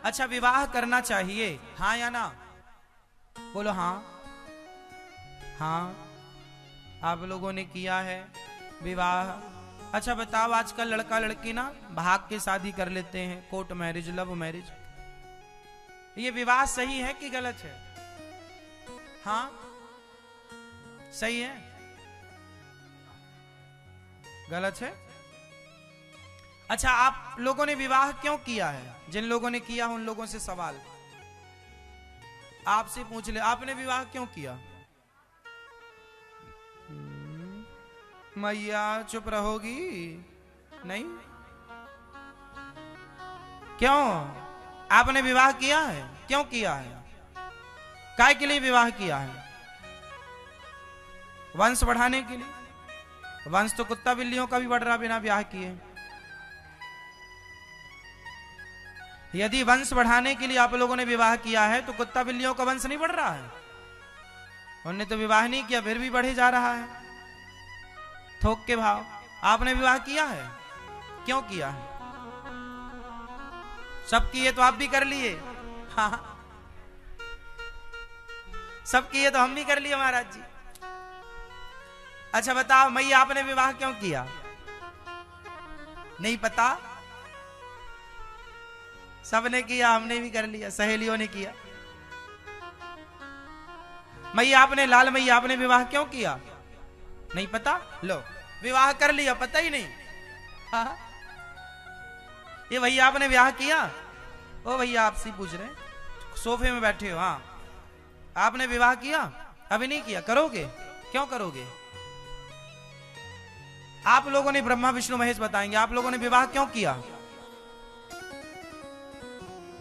अच्छा, विवाह करना चाहिए, हाँ या ना? बोलो हाँ। हाँ, आप लोगों ने किया है विवाह। अच्छा बताओ, आजकल लड़का लड़की ना भाग के शादी कर लेते हैं, कोर्ट मैरिज, लव मैरिज। ये विवाह सही है कि गलत है? हाँ सही है, गलत है? अच्छा, आप लोगों ने विवाह क्यों किया है? जिन लोगों ने किया उन लोगों से सवाल आपसे पूछ ले, आपने विवाह क्यों किया? मैया चुप रहोगी? नहीं, क्यों? आपने विवाह किया है, क्यों किया है? काय के लिए विवाह किया है? वंश बढ़ाने के लिए। वंश तो कुत्ता बिल्लियों का भी बढ़ रहा बिना ब्याह किए। यदि वंश बढ़ाने के लिए आप लोगों ने विवाह किया है तो कुत्ता बिल्लियों का वंश नहीं बढ़ रहा है? उन्होंने तो विवाह नहीं किया, फिर भी बढ़े जा रहा है थोक के भाव। आपने विवाह किया है, क्यों किया है? सब किए तो आप भी कर लिए। हाँ, सब किए तो हम भी कर लिए महाराज जी। अच्छा बताओ मैया, आपने विवाह क्यों किया? नहीं पता? सबने किया, हमने भी कर लिया, सहेलियों ने किया। मैया आपने, लाल मैया आपने विवाह क्यों किया? नहीं पता? लो, विवाह कर लिया, पता ही नहीं। हाँ? ये भैया आपने विवाह किया? ओ भैया आपसे पूछ रहे, सोफे में बैठे हो। हाँ, आपने विवाह किया? अभी नहीं किया, करोगे? क्यों करोगे? आप लोगों ने, ब्रह्मा विष्णु महेश बताएंगे, आप लोगों ने विवाह क्यों किया?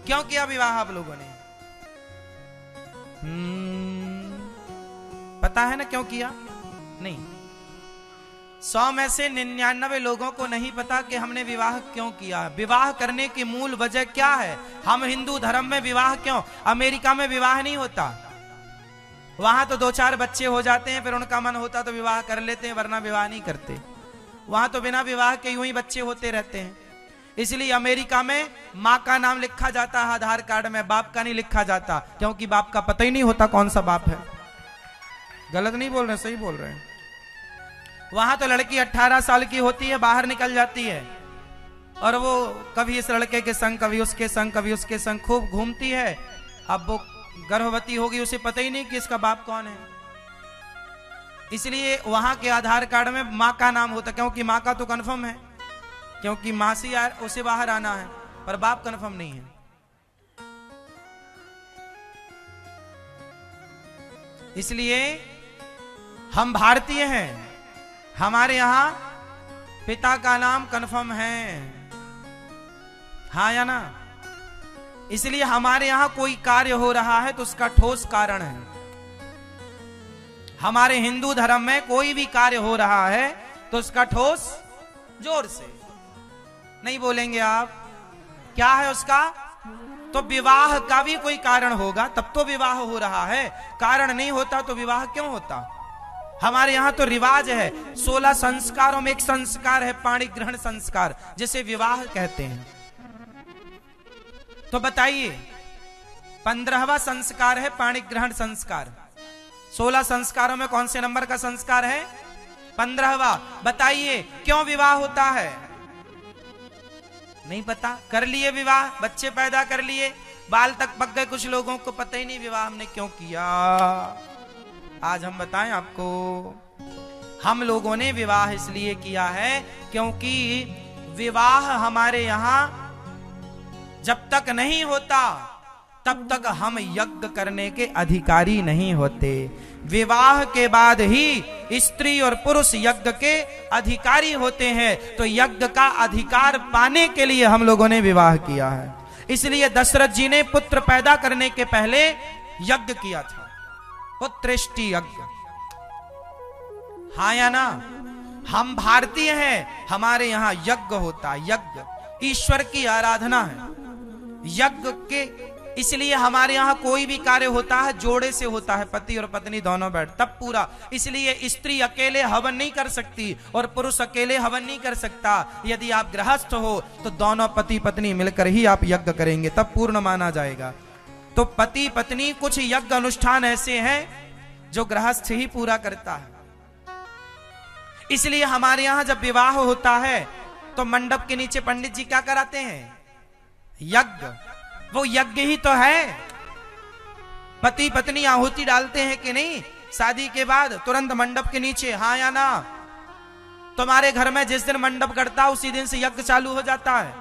क्यों किया विवाह आप लोगों ने? पता है ना क्यों किया? नहीं। 100 में से 99 लोगों को नहीं पता कि हमने विवाह क्यों किया। विवाह करने की मूल वजह क्या है? हम हिंदू धर्म में विवाह क्यों? अमेरिका में विवाह नहीं होता, वहां तो 2-4 बच्चे हो जाते हैं, फिर उनका मन होता तो विवाह कर लेते हैं, वरना विवाह नहीं करते। वहां तो बिना विवाह के यूं ही बच्चे होते रहते हैं। इसलिए अमेरिका में माँ का नाम लिखा जाता है आधार कार्ड में, बाप का नहीं लिखा जाता, क्योंकि बाप का पता ही नहीं होता कौन सा बाप है। गलत नहीं बोल रहे, सही बोल रहे हैं। वहां तो लड़की 18 साल की होती है, बाहर निकल जाती है, और वो कभी इस लड़के के संग, कभी उसके संग, कभी उसके संग खूब घूमती है। अब वो गर्भवती होगी, उसे पता ही नहीं कि इसका बाप कौन है। इसलिए वहां के आधार कार्ड में माँ का नाम होता, क्योंकि माँ का तो कंफर्म है, क्योंकि माँ से यार उसे बाहर आना है, पर बाप कंफर्म नहीं है। इसलिए हम भारतीय हैं, हमारे यहां पिता का नाम कंफर्म है, हाँ या ना? इसलिए हमारे यहां कोई कार्य हो रहा है तो उसका ठोस कारण है। हमारे हिंदू धर्म में कोई भी कार्य हो रहा है तो उसका ठोस, जोर से नहीं बोलेंगे आप, क्या है उसका? तो विवाह का भी कोई कारण होगा तब तो विवाह हो रहा है, कारण नहीं होता तो विवाह क्यों होता? हमारे यहां तो रिवाज है, 16 संस्कारों में एक संस्कार है पाणी ग्रहण संस्कार, जिसे विवाह कहते हैं। तो बताइए, 15वां संस्कार है पाणी ग्रहण संस्कार। 16 संस्कारों में कौन से नंबर का संस्कार है? 15वां। बताइए क्यों विवाह होता है? नहीं पता? कर लिए विवाह, बच्चे पैदा कर लिए, बाल तक पक गए, कुछ लोगों को पता ही नहीं विवाह हमने क्यों किया। आज हम बताएं आपको, हम लोगों ने विवाह इसलिए किया है क्योंकि विवाह हमारे यहां जब तक नहीं होता तब तक हम यज्ञ करने के अधिकारी नहीं होते। विवाह के बाद ही स्त्री और पुरुष यज्ञ के अधिकारी होते हैं। तो यज्ञ का अधिकार पाने के लिए हम लोगों ने विवाह किया है। इसलिए दशरथ जी ने पुत्र पैदा करने के पहले यज्ञ किया था, पुत्रेष्टि यज्ञ, हाँ या ना? हम भारतीय हैं, हमारे यहां यज्ञ होता है। यज्ञ ईश्वर की आराधना है। यज्ञ के इसलिए हमारे यहाँ कोई भी कार्य होता है जोड़े से होता है, पति और पत्नी दोनों बैठ तब पूरा। इसलिए स्त्री अकेले हवन नहीं कर सकती और पुरुष अकेले हवन नहीं कर सकता। यदि आप गृहस्थ हो तो दोनों पति पत्नी मिलकर ही आप यज्ञ करेंगे, तब पूर्ण माना जाएगा। तो पति पत्नी कुछ यज्ञ अनुष्ठान ऐसे हैं जो गृहस्थ ही पूरा करता है। इसलिए हमारे यहां जब विवाह होता है तो मंडप के नीचे पंडित जी क्या कराते हैं? यज्ञ। वो यज्ञ ही तो है। पति पत्नी आहुति डालते हैं कि नहीं? शादी के बाद तुरंत मंडप के नीचे, हाँ या ना? तुम्हारे घर में जिस दिन मंडप करता उसी दिन से यज्ञ चालू हो जाता है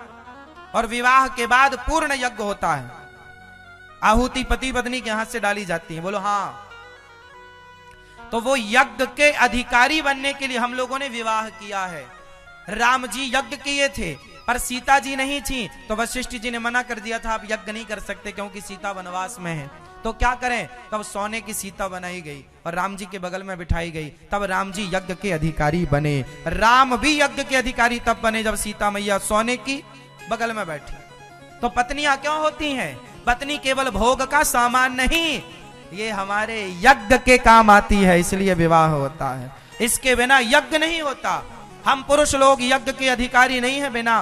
और विवाह के बाद पूर्ण यज्ञ होता है। आहुति पति पत्नी के हाथ से डाली जाती है। बोलो हाँ। तो वो यज्ञ के अधिकारी बनने के लिए हम लोगों ने विवाह किया है। राम जी यज्ञ किए थे पर सीता जी नहीं थी, तो वशिष्ठ जी ने मना कर दिया था, आप यज्ञ नहीं कर सकते क्योंकि सीता वनवास में है। तो क्या करें? तब सोने की सीता बनाई गई और राम जी के बगल में बिठाई गई। तब राम जी यज्ञ के अधिकारी बने। राम भी यज्ञ के अधिकारी तब बने जब सीता मैया सोने की बगल में बैठी। तो पत्नियां क्यों होती हैं? पत्नी केवल भोग का सामान नहीं, ये हमारे यज्ञ के काम आती है, इसलिए विवाह होता है। इसके बिना यज्ञ नहीं होता। हम पुरुष लोग यज्ञ के अधिकारी नहीं है बिना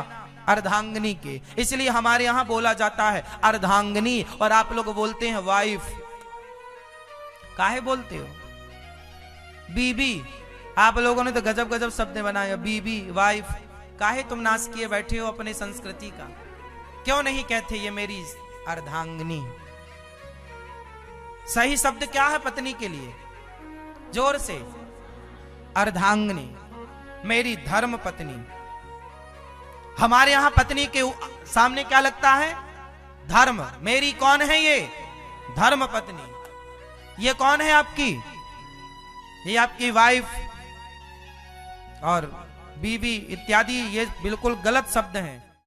अर्धांगिनी के, इसलिए हमारे यहां बोला जाता है अर्धांगिनी, और आप लोग बोलते हैं वाइफ। काहे बोलते हो? बीबी। आप लोगों ने तो गजब गजब शब्द बनाया, बीबी वाइफ। काहे तुम नाश किए बैठे हो अपने संस्कृति का? क्यों नहीं कहते ये मेरी अर्धांगिनी? सही शब्द क्या है पत्नी के लिए? जोर से, अर्धांगिनी, मेरी धर्म पत्नी। हमारे यहां पत्नी के सामने क्या लगता है? धर्म। मेरी कौन है ये? धर्म पत्नी। ये कौन है आपकी? ये आपकी वाइफ और बीवी इत्यादि, ये बिल्कुल गलत शब्द हैं।